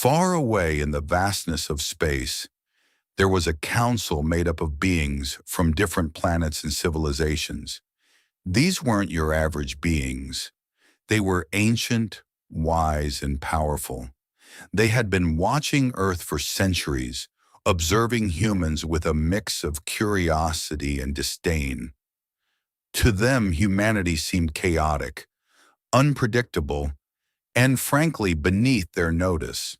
Far away in the vastness of space, there was a council made up of beings from different planets and civilizations. These weren't your average beings. They were ancient, wise, and powerful. They had been watching Earth for centuries, observing humans with a mix of curiosity and disdain. To them, humanity seemed chaotic, unpredictable, and frankly beneath their notice.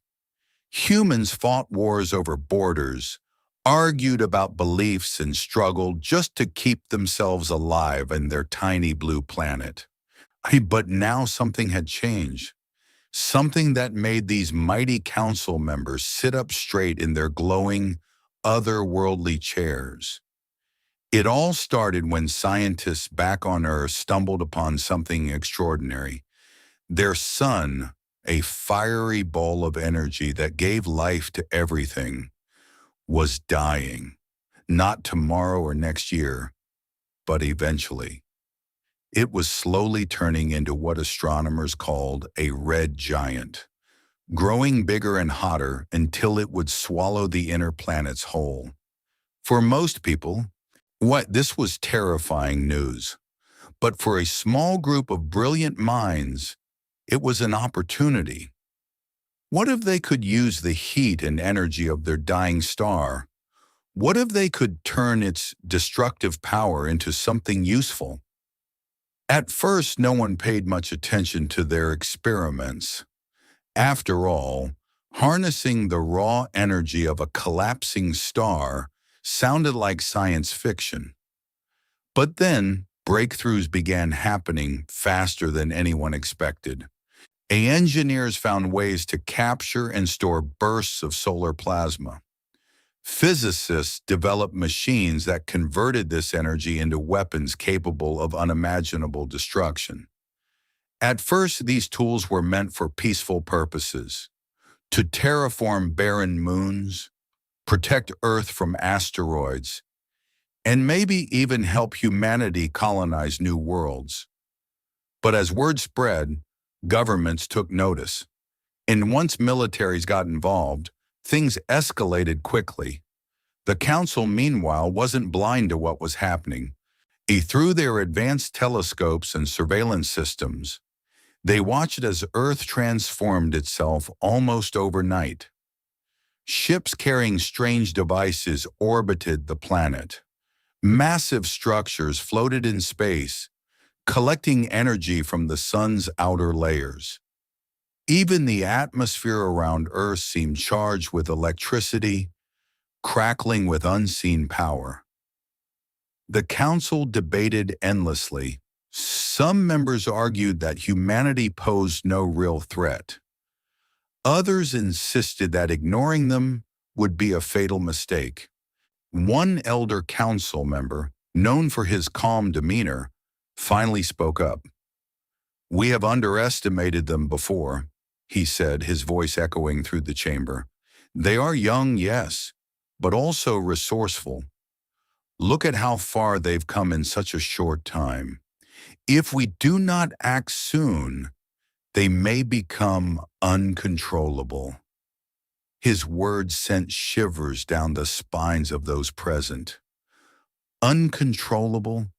Humans fought wars over borders, argued about beliefs, and struggled just to keep themselves alive in their tiny blue planet. But now something had changed. Something that made these mighty council members sit up straight in their glowing, otherworldly chairs. It all started when scientists back on Earth stumbled upon something extraordinary. Their sun, a fiery ball of energy that gave life to everything, was dying. Not tomorrow or next year, but eventually. It was slowly turning into what astronomers called a red giant, growing bigger and hotter until it would swallow the inner planets whole. For most people, this was terrifying news. But for a small group of brilliant minds, it was an opportunity. What if they could use the heat and energy of their dying star? What if they could turn its destructive power into something useful? At first, no one paid much attention to their experiments. After all, harnessing the raw energy of a collapsing star sounded like science fiction. But then, breakthroughs began happening faster than anyone expected. Engineers found ways to capture and store bursts of solar plasma. Physicists developed machines that converted this energy into weapons capable of unimaginable destruction. At first, these tools were meant for peaceful purposes, to terraform barren moons, protect Earth from asteroids, and maybe even help humanity colonize new worlds. But as word spread, governments took notice. And once militaries got involved, things escalated quickly. The council, meanwhile, wasn't blind to what was happening. Through their advanced telescopes and surveillance systems, they watched as Earth transformed itself almost overnight. Ships carrying strange devices orbited the planet. Massive structures floated in space, collecting energy from the sun's outer layers. Even the atmosphere around Earth seemed charged with electricity, crackling with unseen power. The council debated endlessly. Some members argued that humanity posed no real threat. Others insisted that ignoring them would be a fatal mistake. One elder council member, known for his calm demeanor, finally spoke up. "We have underestimated them before," he said, his voice echoing through the chamber. "They are young, yes, but also resourceful. Look at how far they've come in such a short time. If we do not act soon, they may become uncontrollable." His words sent shivers down the spines of those present. Uncontrollable?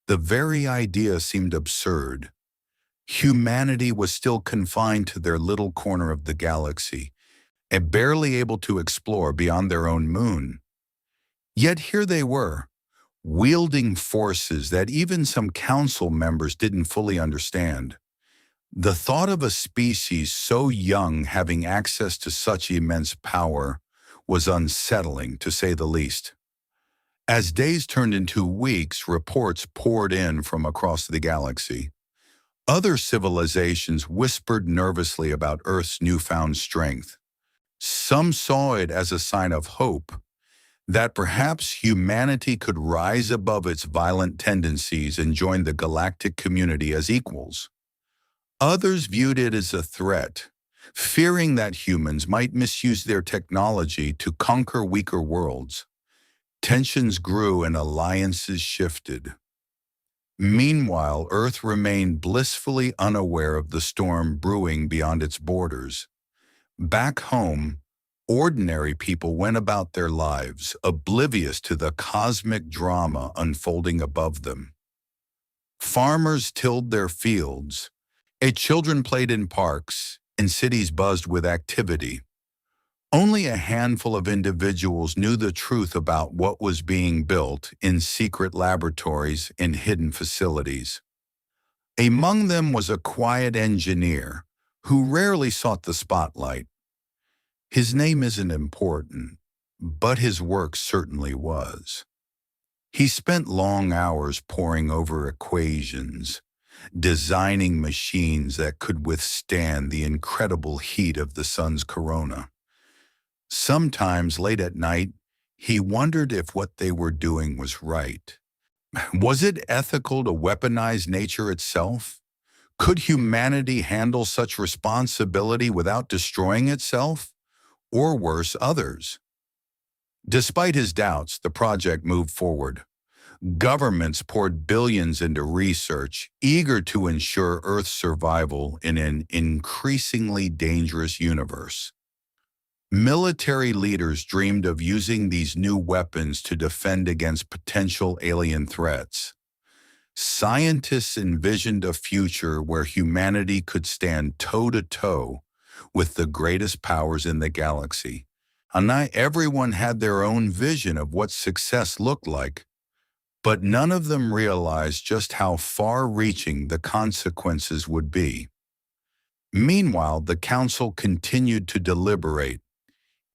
The very idea seemed absurd. Humanity was still confined to their little corner of the galaxy, and barely able to explore beyond their own moon. Yet here they were, wielding forces that even some council members didn't fully understand. The thought of a species so young having access to such immense power was unsettling, to say the least. As days turned into weeks, reports poured in from across the galaxy. Other civilizations whispered nervously about Earth's newfound strength. Some saw it as a sign of hope, that perhaps humanity could rise above its violent tendencies and join the galactic community as equals. Others viewed it as a threat, fearing that humans might misuse their technology to conquer weaker worlds. Tensions grew and alliances shifted. Meanwhile, Earth remained blissfully unaware of the storm brewing beyond its borders. Back home, ordinary people went about their lives, oblivious to the cosmic drama unfolding above them. Farmers tilled their fields, children played in parks, and cities buzzed with activity. Only a handful of individuals knew the truth about what was being built in secret laboratories and hidden facilities. Among them was a quiet engineer who rarely sought the spotlight. His name isn't important, but his work certainly was. He spent long hours poring over equations, designing machines that could withstand the incredible heat of the sun's corona. Sometimes late at night, he wondered if what they were doing was right. Was it ethical to weaponize nature itself? Could humanity handle such responsibility without destroying itself? Or worse, others? Despite his doubts, the project moved forward. Governments poured billions into research, eager to ensure Earth's survival in an increasingly dangerous universe. Military leaders dreamed of using these new weapons to defend against potential alien threats. Scientists envisioned a future where humanity could stand toe-to-toe with the greatest powers in the galaxy. And not everyone had their own vision of what success looked like, but none of them realized just how far-reaching the consequences would be. Meanwhile, the council continued to deliberate.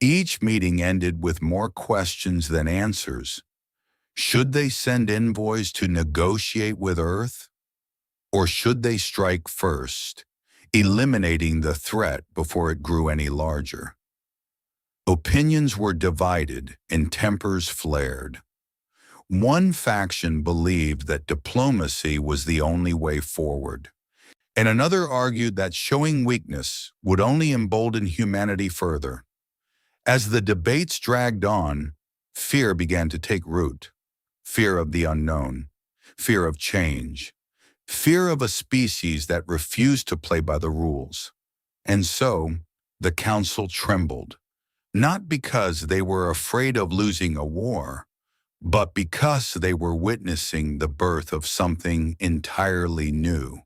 Each meeting ended with more questions than answers. Should they send envoys to negotiate with Earth? Or should they strike first, eliminating the threat before it grew any larger? Opinions were divided and tempers flared. One faction believed that diplomacy was the only way forward, and another argued that showing weakness would only embolden humanity further. As the debates dragged on, fear began to take root. Fear of the unknown, fear of change, fear of a species that refused to play by the rules. And so, the council trembled, not because they were afraid of losing a war, but because they were witnessing the birth of something entirely new.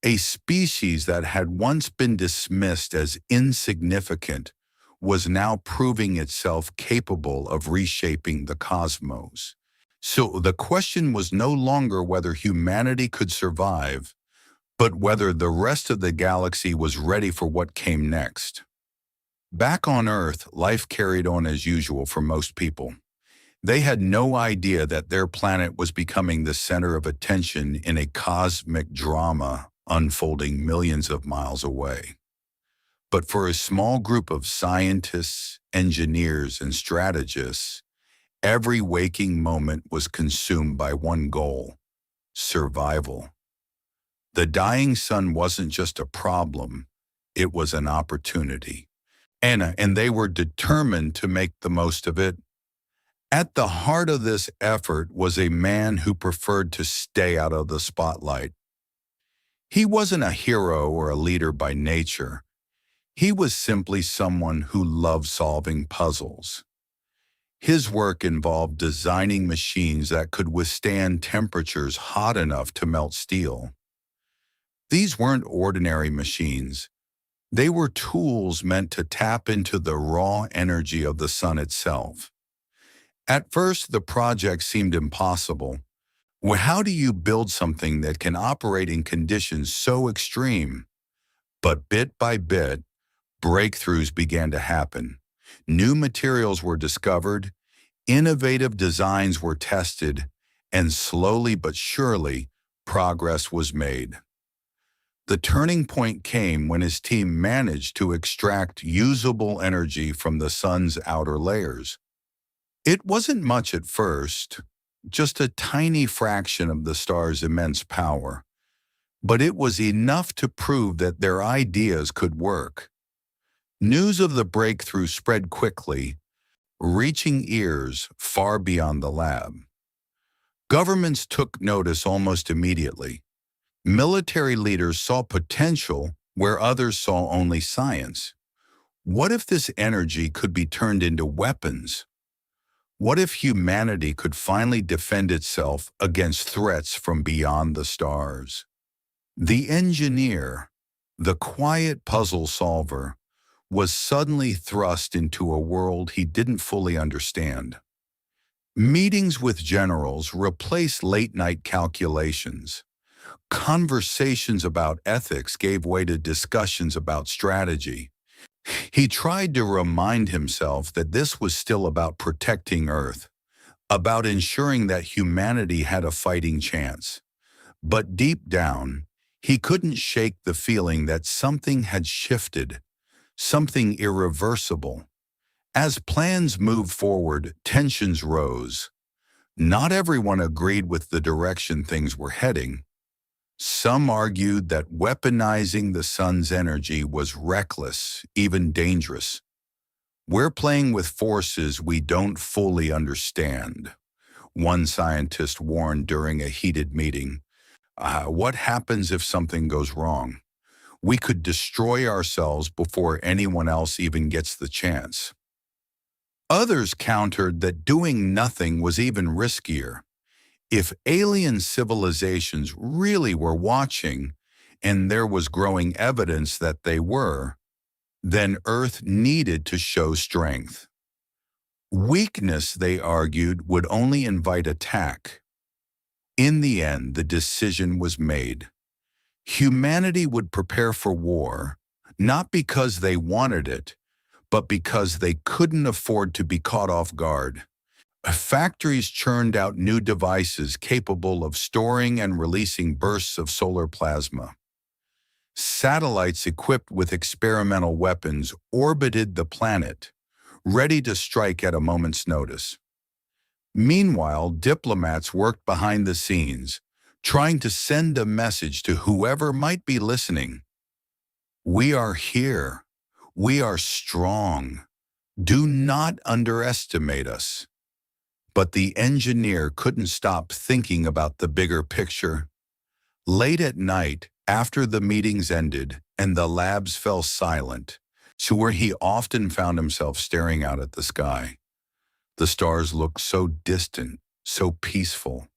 A species that had once been dismissed as insignificant was now proving itself capable of reshaping the cosmos. So the question was no longer whether humanity could survive, but whether the rest of the galaxy was ready for what came next. Back on Earth, life carried on as usual for most people. They had no idea that their planet was becoming the center of attention in a cosmic drama unfolding millions of miles away. But for a small group of scientists, engineers, and strategists, every waking moment was consumed by one goal: survival. The dying sun wasn't just a problem, it was an opportunity. And they were determined to make the most of it. At the heart of this effort was a man who preferred to stay out of the spotlight. He wasn't a hero or a leader by nature. He was simply someone who loved solving puzzles. His work involved designing machines that could withstand temperatures hot enough to melt steel. These weren't ordinary machines. They were tools meant to tap into the raw energy of the sun itself. At first, the project seemed impossible. Well, how do you build something that can operate in conditions so extreme? But bit by bit, breakthroughs began to happen. New materials were discovered, innovative designs were tested, and slowly but surely, progress was made. The turning point came when his team managed to extract usable energy from the sun's outer layers. It wasn't much at first, just a tiny fraction of the star's immense power, but it was enough to prove that their ideas could work. News of the breakthrough spread quickly, reaching ears far beyond the lab. Governments took notice almost immediately. Military leaders saw potential where others saw only science. What if this energy could be turned into weapons? What if humanity could finally defend itself against threats from beyond the stars? The engineer, the quiet puzzle solver, was suddenly thrust into a world he didn't fully understand. Meetings with generals replaced late-night calculations. Conversations about ethics gave way to discussions about strategy. He tried to remind himself that this was still about protecting Earth, about ensuring that humanity had a fighting chance. But deep down, he couldn't shake the feeling that something had shifted, something irreversible. As plans moved forward, tensions rose. Not everyone agreed with the direction things were heading. Some argued that weaponizing the sun's energy was reckless, even dangerous. We're playing with forces we don't fully understand, one scientist warned during a heated meeting. What happens if something goes wrong? We could destroy ourselves before anyone else even gets the chance. Others countered that doing nothing was even riskier. If alien civilizations really were watching, and there was growing evidence that they were, then Earth needed to show strength. Weakness, they argued, would only invite attack. In the end, the decision was made. Humanity would prepare for war, not because they wanted it, but because they couldn't afford to be caught off guard. Factories churned out new devices capable of storing and releasing bursts of solar plasma. Satellites equipped with experimental weapons orbited the planet, ready to strike at a moment's notice. Meanwhile, diplomats worked behind the scenes, trying to send a message to whoever might be listening. We are here. We are strong. Do not underestimate us. But the engineer couldn't stop thinking about the bigger picture. Late at night, after the meetings ended and the labs fell silent, to where he often found himself staring out at the sky. The stars looked so distant, so peaceful.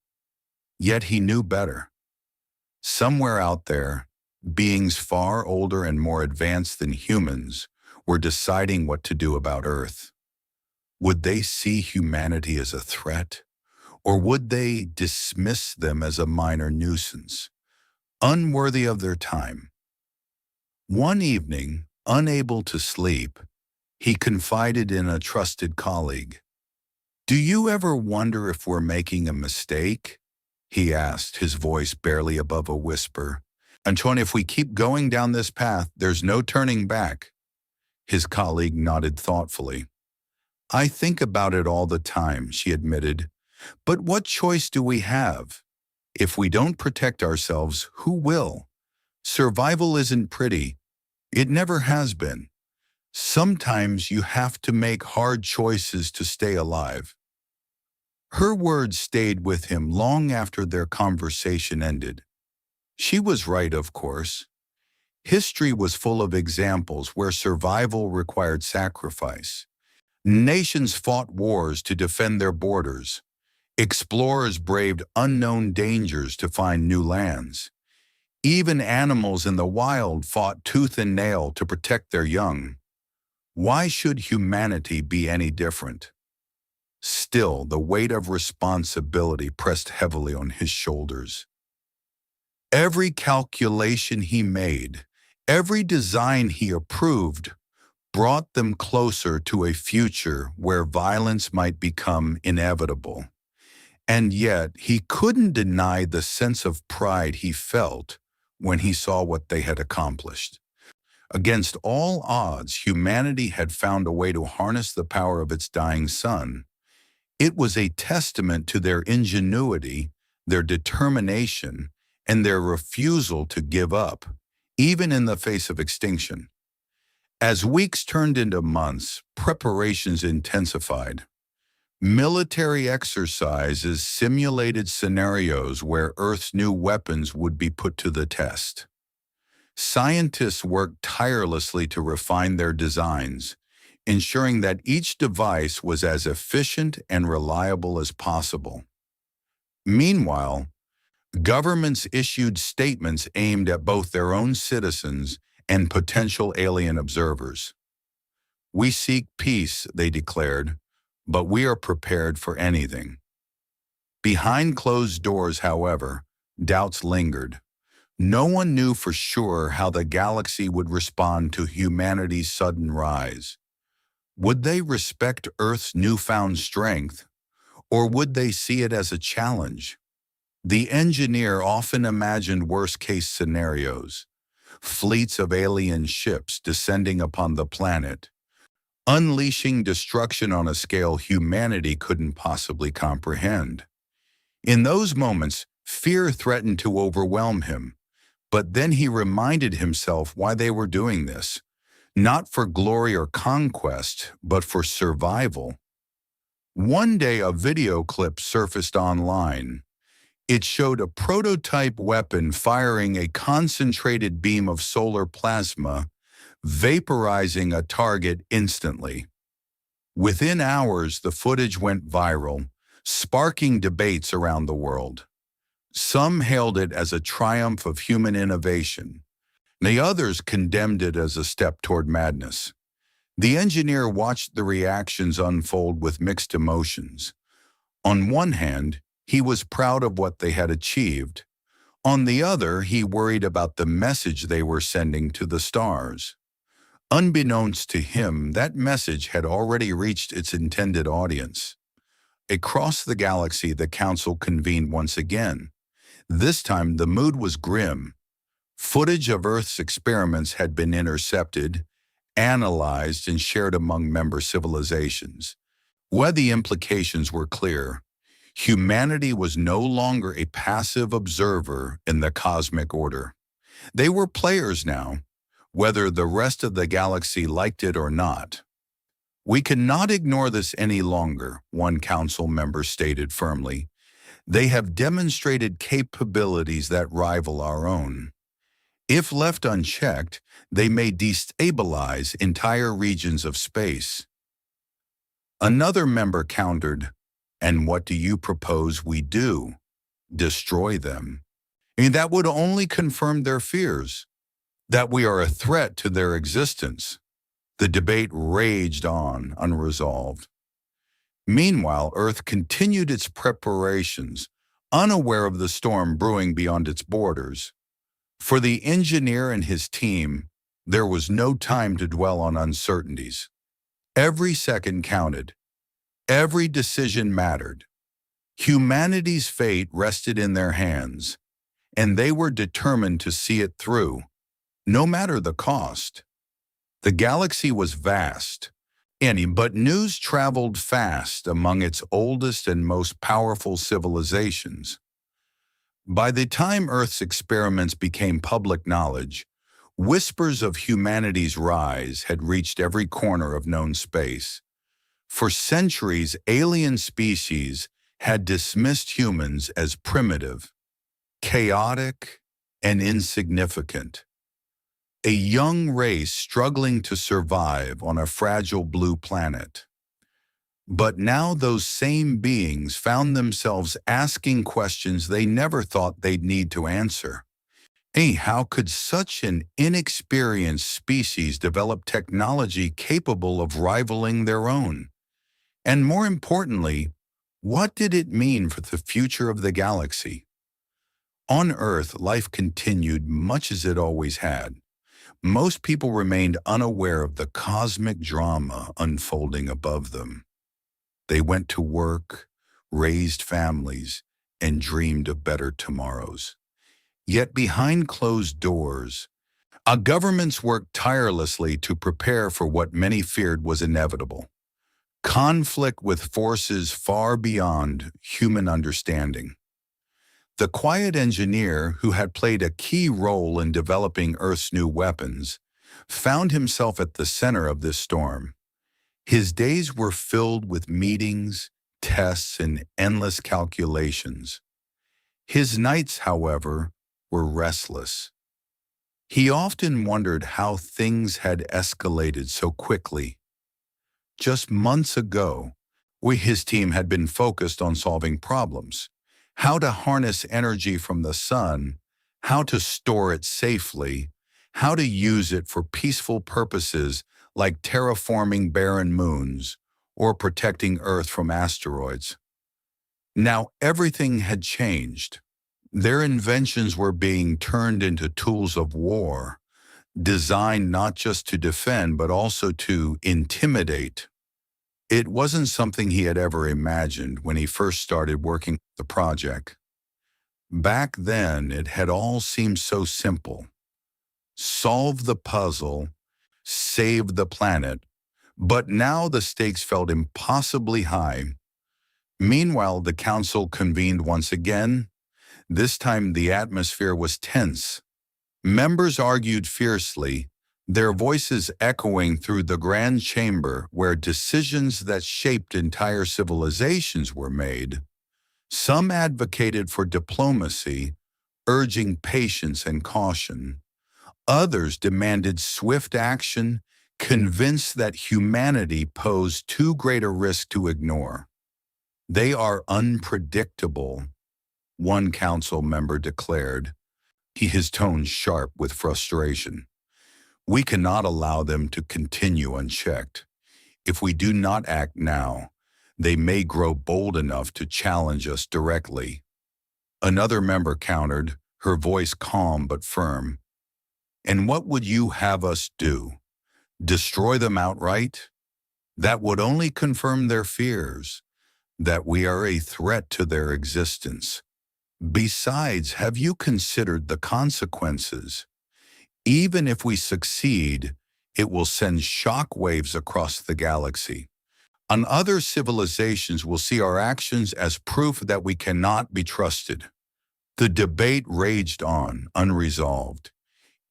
Yet he knew better. Somewhere out there, beings far older and more advanced than humans were deciding what to do about Earth. Would they see humanity as a threat, or would they dismiss them as a minor nuisance, unworthy of their time? One evening, unable to sleep, he confided in a trusted colleague. "Do you ever wonder if we're making a mistake?" he asked, his voice barely above a whisper. "Antoine, if we keep going down this path, there's no turning back." His colleague nodded thoughtfully. "I think about it all the time," she admitted. "But what choice do we have? If we don't protect ourselves, who will? Survival isn't pretty. It never has been. Sometimes you have to make hard choices to stay alive." Her words stayed with him long after their conversation ended. She was right, of course. History was full of examples where survival required sacrifice. Nations fought wars to defend their borders. Explorers braved unknown dangers to find new lands. Even animals in the wild fought tooth and nail to protect their young. Why should humanity be any different? Still, the weight of responsibility pressed heavily on his shoulders. Every calculation he made, every design he approved, brought them closer to a future where violence might become inevitable. And yet, he couldn't deny the sense of pride he felt when he saw what they had accomplished. Against all odds, humanity had found a way to harness the power of its dying sun. It was a testament to their ingenuity, their determination, and their refusal to give up, even in the face of extinction. As weeks turned into months, preparations intensified. Military exercises simulated scenarios where Earth's new weapons would be put to the test. Scientists worked tirelessly to refine their designs, ensuring that each device was as efficient and reliable as possible. Meanwhile, governments issued statements aimed at both their own citizens and potential alien observers. "We seek peace," they declared, "but we are prepared for anything." Behind closed doors, however, doubts lingered. No one knew for sure how the galaxy would respond to humanity's sudden rise. Would they respect Earth's newfound strength, or would they see it as a challenge? The engineer often imagined worst-case scenarios, fleets of alien ships descending upon the planet, unleashing destruction on a scale humanity couldn't possibly comprehend. In those moments, fear threatened to overwhelm him, but then he reminded himself why they were doing this, not for glory or conquest, but for survival. One day, a video clip surfaced online. It showed a prototype weapon firing a concentrated beam of solar plasma, vaporizing a target instantly. Within hours, the footage went viral, sparking debates around the world. Some hailed it as a triumph of human innovation. The others condemned it as a step toward madness. The engineer watched the reactions unfold with mixed emotions. On one hand, he was proud of what they had achieved. On the other, he worried about the message they were sending to the stars. Unbeknownst to him, that message had already reached its intended audience. Across the galaxy, the council convened once again. This time, the mood was grim. Footage of Earth's experiments had been intercepted, analyzed, and shared among member civilizations. Where the implications were clear, humanity was no longer a passive observer in the cosmic order. They were players now, whether the rest of the galaxy liked it or not. "We cannot ignore this any longer," one council member stated firmly. "They have demonstrated capabilities that rival our own. If left unchecked, they may destabilize entire regions of space." Another member countered, "And what do you propose we do? Destroy them?" That would only confirm their fears, that we are a threat to their existence. The debate raged on, unresolved. Meanwhile, Earth continued its preparations, unaware of the storm brewing beyond its borders. For the engineer and his team, there was no time to dwell on uncertainties. Every second counted. Every decision mattered. Humanity's fate rested in their hands, and they were determined to see it through, no matter the cost. The galaxy was vast, but news traveled fast among its oldest and most powerful civilizations. By the time Earth's experiments became public knowledge, whispers of humanity's rise had reached every corner of known space. For centuries, alien species had dismissed humans as primitive, chaotic, and insignificant. A young race struggling to survive on a fragile blue planet. But now those same beings found themselves asking questions they never thought they'd need to answer. How could such an inexperienced species develop technology capable of rivaling their own? And more importantly, what did it mean for the future of the galaxy? On Earth, life continued much as it always had. Most people remained unaware of the cosmic drama unfolding above them. They went to work, raised families, and dreamed of better tomorrows. Yet behind closed doors, our governments worked tirelessly to prepare for what many feared was inevitable: conflict with forces far beyond human understanding. The quiet engineer, who had played a key role in developing Earth's new weapons, found himself at the center of this storm. His days were filled with meetings, tests, and endless calculations. His nights, however, were restless. He often wondered how things had escalated so quickly. Just months ago, his team had been focused on solving problems, how to harness energy from the sun, how to store it safely, how to use it for peaceful purposes like terraforming barren moons or protecting Earth from asteroids. Now everything had changed. Their inventions were being turned into tools of war, designed not just to defend but also to intimidate. It wasn't something he had ever imagined when he first started working the project. Back then, it had all seemed so simple. Solve the puzzle, save the planet, but now the stakes felt impossibly high. Meanwhile, the council convened once again. This time the atmosphere was tense. Members argued fiercely, their voices echoing through the grand chamber where decisions that shaped entire civilizations were made. Some advocated for diplomacy, urging patience and caution. Others demanded swift action, convinced that humanity posed too great a risk to ignore. "They are unpredictable," one council member declared, his tone sharp with frustration. "We cannot allow them to continue unchecked. If we do not act now, they may grow bold enough to challenge us directly." Another member countered, her voice calm but firm. "And what would you have us do? Destroy them outright? That would only confirm their fears, that we are a threat to their existence. Besides, have you considered the consequences? Even if we succeed, it will send shock waves across the galaxy. And other civilizations will see our actions as proof that we cannot be trusted." The debate raged on, unresolved.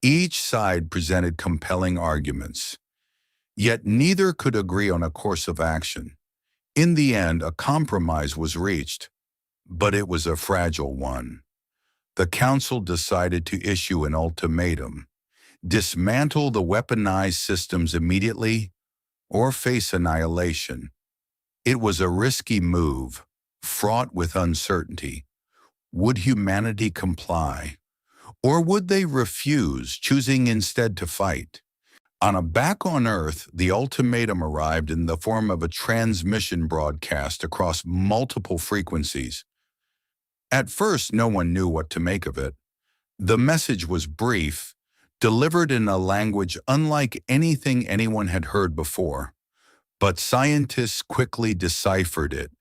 Each side presented compelling arguments. Yet neither could agree on a course of action. In the end, a compromise was reached, but it was a fragile one. The council decided to issue an ultimatum: dismantle the weaponized systems immediately or face annihilation. It was a risky move, fraught with uncertainty. Would humanity comply? Or would they refuse, choosing instead to fight? Back on Earth, the ultimatum arrived in the form of a transmission broadcast across multiple frequencies. At first, no one knew what to make of it. The message was brief, delivered in a language unlike anything anyone had heard before. But scientists quickly deciphered it,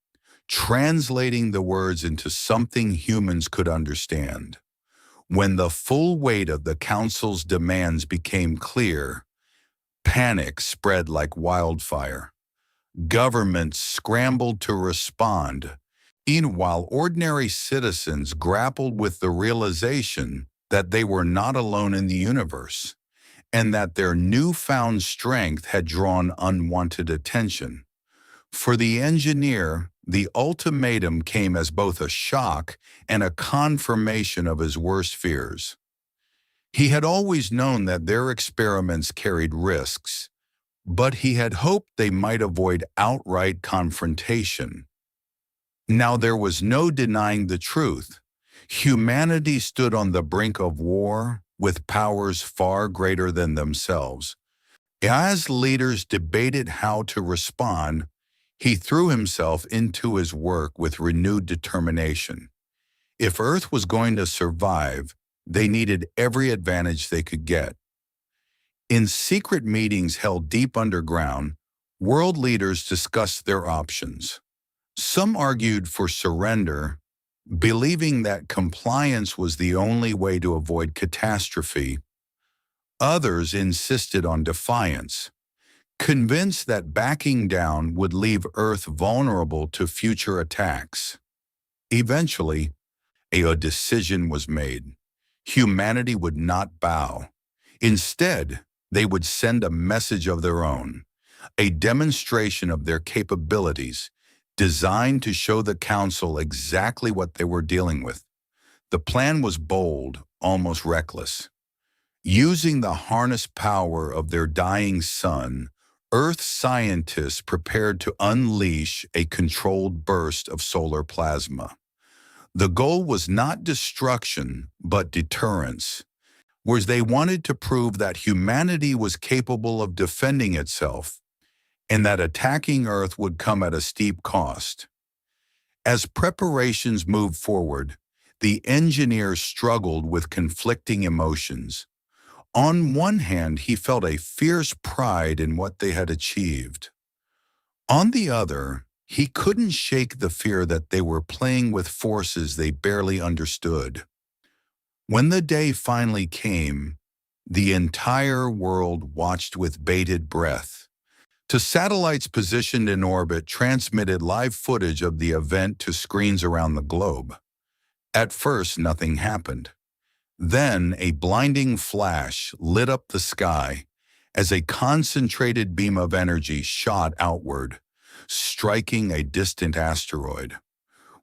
translating the words into something humans could understand. When the full weight of the Council's demands became clear, panic spread like wildfire. Governments scrambled to respond, while ordinary citizens grappled with the realization that they were not alone in the universe, and that their newfound strength had drawn unwanted attention. For the engineer, the ultimatum came as both a shock and a confirmation of his worst fears. He had always known that their experiments carried risks, but he had hoped they might avoid outright confrontation. Now there was no denying the truth. Humanity stood on the brink of war with powers far greater than themselves. As leaders debated how to respond, he threw himself into his work with renewed determination. If Earth was going to survive, they needed every advantage they could get. In secret meetings held deep underground, world leaders discussed their options. Some argued for surrender, believing that compliance was the only way to avoid catastrophe. Others insisted on defiance, convinced that backing down would leave Earth vulnerable to future attacks. Eventually, a decision was made. Humanity would not bow. Instead, they would send a message of their own, a demonstration of their capabilities, designed to show the Council exactly what they were dealing with. The plan was bold, almost reckless. Using the harnessed power of their dying sun, Earth scientists prepared to unleash a controlled burst of solar plasma. The goal was not destruction, but deterrence, whereas they wanted to prove that humanity was capable of defending itself and that attacking Earth would come at a steep cost. As preparations moved forward, the engineer struggled with conflicting emotions. On one hand, he felt a fierce pride in what they had achieved. On the other, he couldn't shake the fear that they were playing with forces they barely understood. When the day finally came, the entire world watched with bated breath. Two satellites positioned in orbit transmitted live footage of the event to screens around the globe. At first, nothing happened. Then a blinding flash lit up the sky as a concentrated beam of energy shot outward, striking a distant asteroid.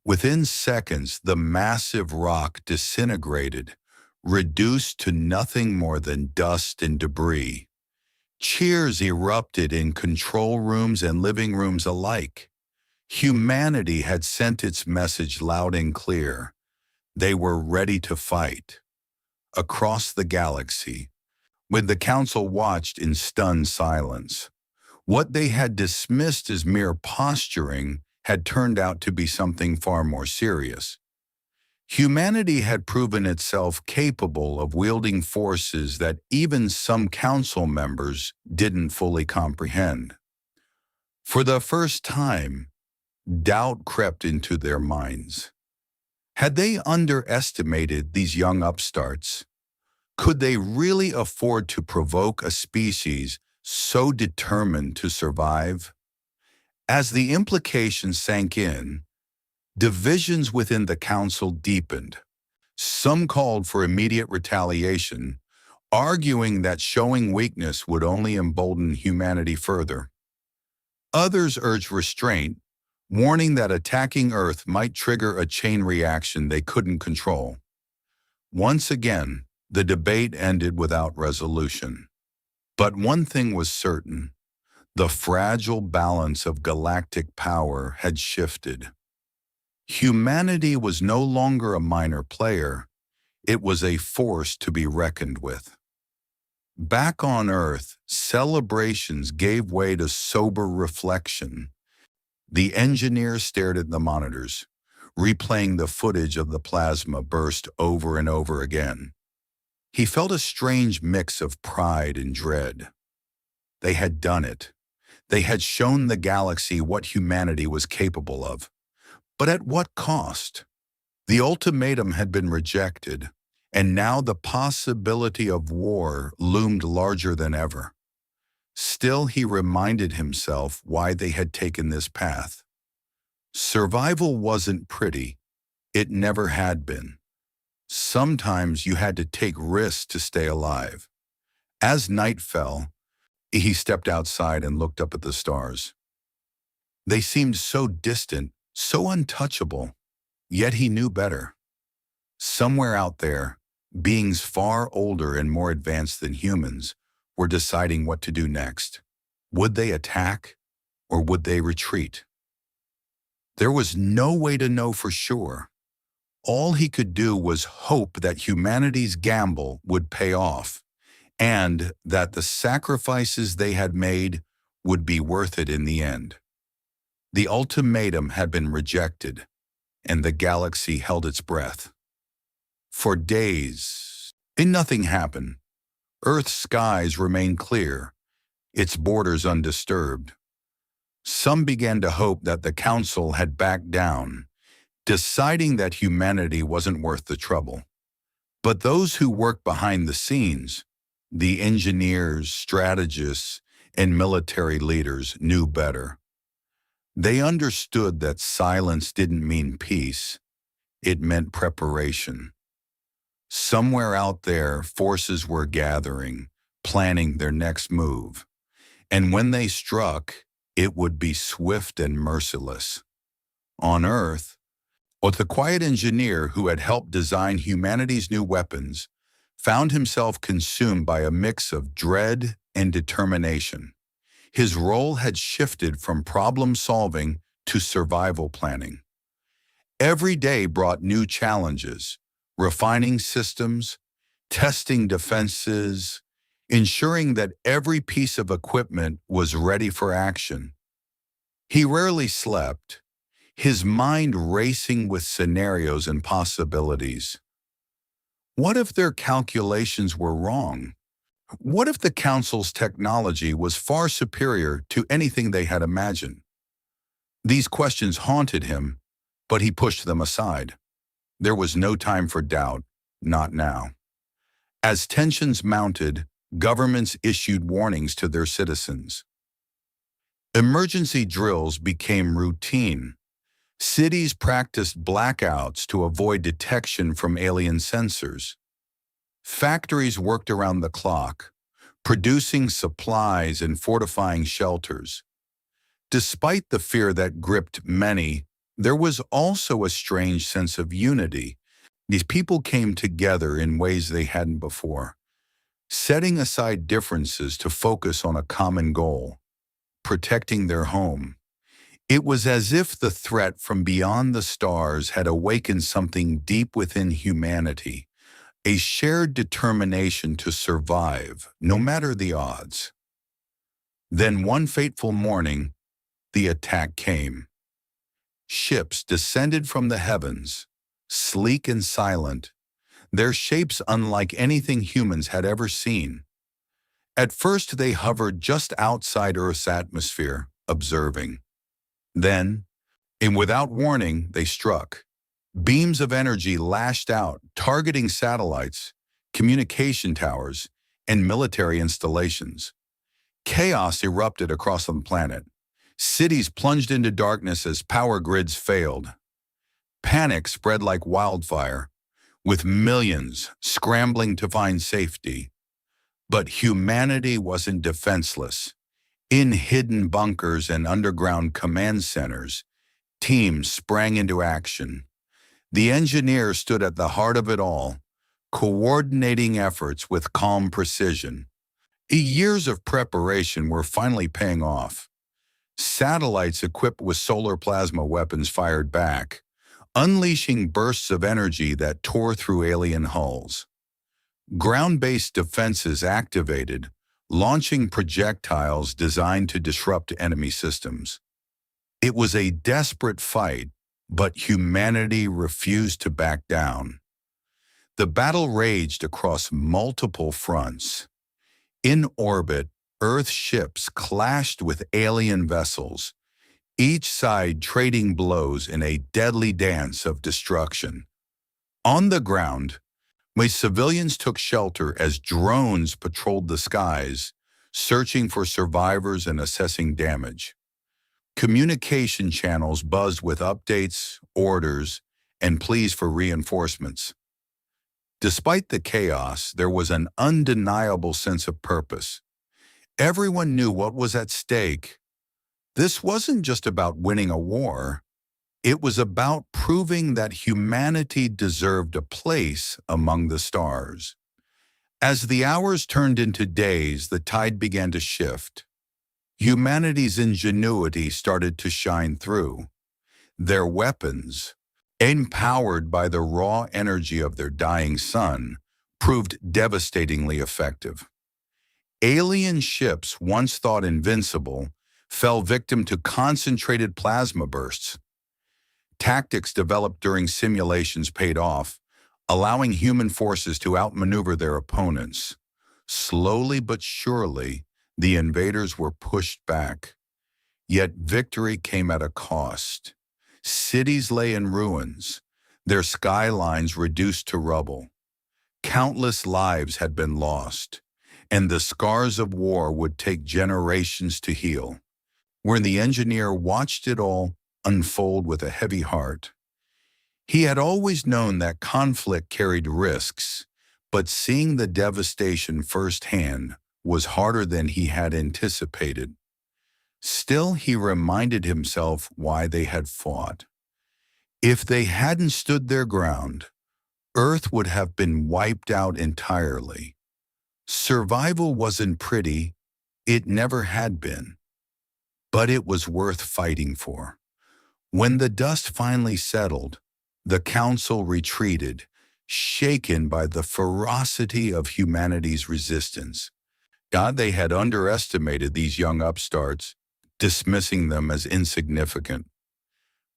Within seconds, the massive rock disintegrated, reduced to nothing more than dust and debris. Cheers erupted in control rooms and living rooms alike. Humanity had sent its message loud and clear. They were ready to fight. Across the galaxy, when the Council watched in stunned silence, what they had dismissed as mere posturing had turned out to be something far more serious. Humanity had proven itself capable of wielding forces that even some council members didn't fully comprehend. For the first time, doubt crept into their minds. Had they underestimated these young upstarts? Could they really afford to provoke a species so determined to survive? As the implications sank in, divisions within the council deepened. Some called for immediate retaliation, arguing that showing weakness would only embolden humanity further. Others urged restraint, warning that attacking Earth might trigger a chain reaction they couldn't control. Once again, the debate ended without resolution. But one thing was certain: the fragile balance of galactic power had shifted. Humanity was no longer a minor player, it was a force to be reckoned with. Back on Earth, celebrations gave way to sober reflection. The engineer stared at the monitors, replaying the footage of the plasma burst over and over again. He felt a strange mix of pride and dread. They had done it. They had shown the galaxy what humanity was capable of. But at what cost? The ultimatum had been rejected, and now the possibility of war loomed larger than ever. Still, he reminded himself why they had taken this path. Survival wasn't pretty. It never had been. Sometimes you had to take risks to stay alive. As night fell, he stepped outside and looked up at the stars. They seemed so distant, so untouchable, yet he knew better. Somewhere out there, beings far older and more advanced than humans were deciding what to do next. Would they attack, or would they retreat? There was no way to know for sure. All he could do was hope that humanity's gamble would pay off, and that the sacrifices they had made would be worth it in the end. The ultimatum had been rejected, and the galaxy held its breath. For days, nothing happened. Earth's skies remained clear, its borders undisturbed. Some began to hope that the Council had backed down, deciding that humanity wasn't worth the trouble. But those who worked behind the scenes, the engineers, strategists, and military leaders, knew better. They understood that silence didn't mean peace, it meant preparation. Somewhere out there, forces were gathering, planning their next move. And when they struck, it would be swift and merciless. On Earth, the quiet engineer who had helped design humanity's new weapons found himself consumed by a mix of dread and determination. His role had shifted from problem-solving to survival planning. Every day brought new challenges, refining systems, testing defenses, ensuring that every piece of equipment was ready for action. He rarely slept, his mind racing with scenarios and possibilities. What if their calculations were wrong? What if the Council's technology was far superior to anything they had imagined? These questions haunted him, but he pushed them aside. There was no time for doubt, not now. As tensions mounted, governments issued warnings to their citizens. Emergency drills became routine. Cities practiced blackouts to avoid detection from alien sensors. Factories worked around the clock, producing supplies and fortifying shelters. Despite the fear that gripped many, there was also a strange sense of unity. These people came together in ways they hadn't before, setting aside differences to focus on a common goal, protecting their home. It was as if the threat from beyond the stars had awakened something deep within humanity, a shared determination to survive, no matter the odds. Then one fateful morning, the attack came. Ships descended from the heavens, sleek and silent, their shapes unlike anything humans had ever seen. At first they hovered just outside Earth's atmosphere, observing. Then, and without warning, they struck. Beams of energy lashed out, targeting satellites, communication towers, and military installations. Chaos erupted across the planet. Cities plunged into darkness as power grids failed. Panic spread like wildfire, with millions scrambling to find safety. But humanity wasn't defenseless. In hidden bunkers and underground command centers, teams sprang into action. The engineers stood at the heart of it all, coordinating efforts with calm precision. Years of preparation were finally paying off. Satellites equipped with solar plasma weapons fired back, unleashing bursts of energy that tore through alien hulls. Ground-based defenses activated, launching projectiles designed to disrupt enemy systems. It was a desperate fight, but humanity refused to back down. The battle raged across multiple fronts. In orbit, Earth ships clashed with alien vessels, each side trading blows in a deadly dance of destruction. On the ground, civilians took shelter as drones patrolled the skies, searching for survivors and assessing damage. Communication channels buzzed with updates, orders, and pleas for reinforcements. Despite the chaos, there was an undeniable sense of purpose. Everyone knew what was at stake. This wasn't just about winning a war. It was about proving that humanity deserved a place among the stars. As the hours turned into days, the tide began to shift. Humanity's ingenuity started to shine through. Their weapons, empowered by the raw energy of their dying sun, proved devastatingly effective. Alien ships, once thought invincible, fell victim to concentrated plasma bursts. Tactics developed during simulations paid off, allowing human forces to outmaneuver their opponents. Slowly but surely, the invaders were pushed back. Yet victory came at a cost. Cities lay in ruins, their skylines reduced to rubble. Countless lives had been lost, and the scars of war would take generations to heal. When the engineer watched it all unfold with a heavy heart, he had always known that conflict carried risks, but seeing the devastation firsthand was harder than he had anticipated. Still, he reminded himself why they had fought. If they hadn't stood their ground, Earth would have been wiped out entirely. Survival wasn't pretty, it never had been, but it was worth fighting for. When the dust finally settled, the council retreated, shaken by the ferocity of humanity's resistance. God, they had underestimated these young upstarts, dismissing them as insignificant.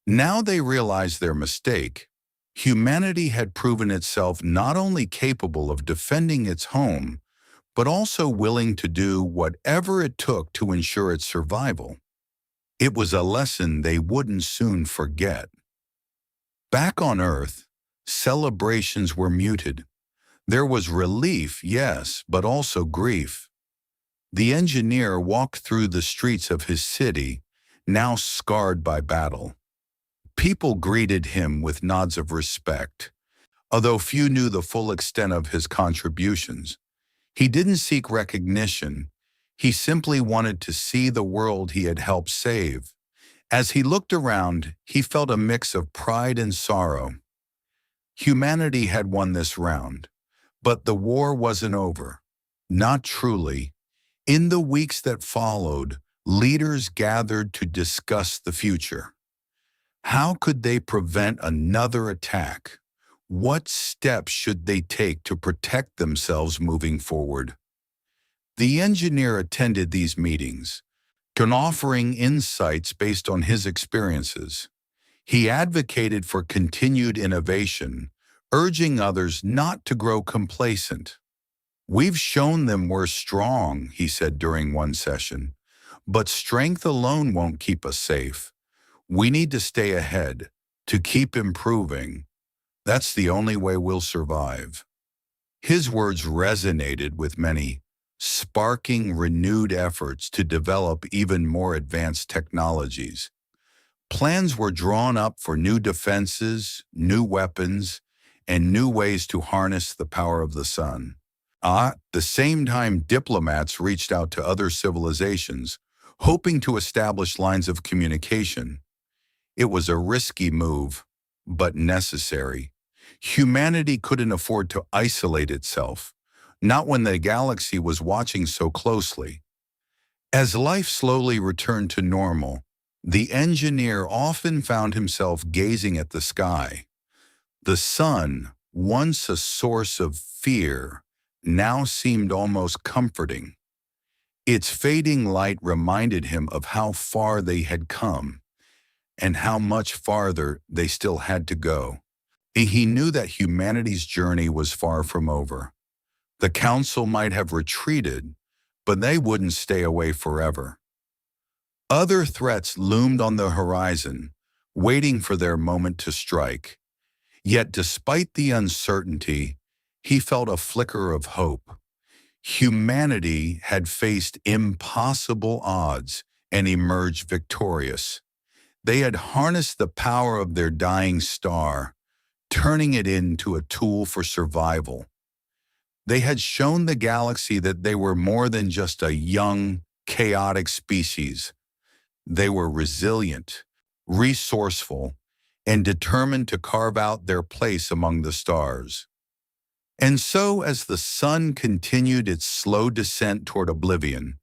Now they realized their mistake. Humanity had proven itself not only capable of defending its home, but also willing to do whatever it took to ensure its survival. It was a lesson they wouldn't soon forget. Back on Earth, celebrations were muted. There was relief, yes, but also grief. The engineer walked through the streets of his city, now scarred by battle. People greeted him with nods of respect, although few knew the full extent of his contributions. He didn't seek recognition. He simply wanted to see the world he had helped save. As he looked around, he felt a mix of pride and sorrow. Humanity had won this round, but the war wasn't over. Not truly. In the weeks that followed, leaders gathered to discuss the future. How could they prevent another attack? What steps should they take to protect themselves moving forward? The engineer attended these meetings, offering insights based on his experiences. He advocated for continued innovation, urging others not to grow complacent. "We've shown them we're strong," he said during one session, "but strength alone won't keep us safe. We need to stay ahead, to keep improving. That's the only way we'll survive." His words resonated with many, sparking renewed efforts to develop even more advanced technologies. Plans were drawn up for new defenses, new weapons, and new ways to harness the power of the sun. At the same time, diplomats reached out to other civilizations, hoping to establish lines of communication. It was a risky move, but necessary. Humanity couldn't afford to isolate itself, not when the galaxy was watching so closely. As life slowly returned to normal, the engineer often found himself gazing at the sky. The sun, once a source of fear, now seemed almost comforting. Its fading light reminded him of how far they had come and how much farther they still had to go. He knew that humanity's journey was far from over. The council might have retreated, but they wouldn't stay away forever. Other threats loomed on the horizon, waiting for their moment to strike. Yet despite the uncertainty, he felt a flicker of hope. Humanity had faced impossible odds and emerged victorious. They had harnessed the power of their dying star, turning it into a tool for survival. They had shown the galaxy that they were more than just a young, chaotic species. They were resilient, resourceful, and determined to carve out their place among the stars. And so, as the sun continued its slow descent toward oblivion,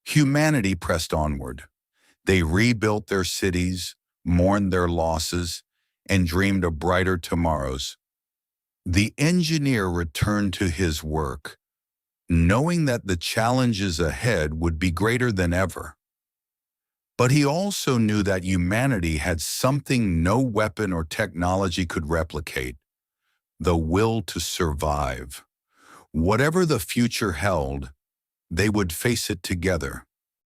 humanity pressed onward. They rebuilt their cities, mourned their losses, and dreamed of brighter tomorrows. The engineer returned to his work, knowing that the challenges ahead would be greater than ever. But he also knew that humanity had something no weapon or technology could replicate: the will to survive. Whatever the future held, they would face it together.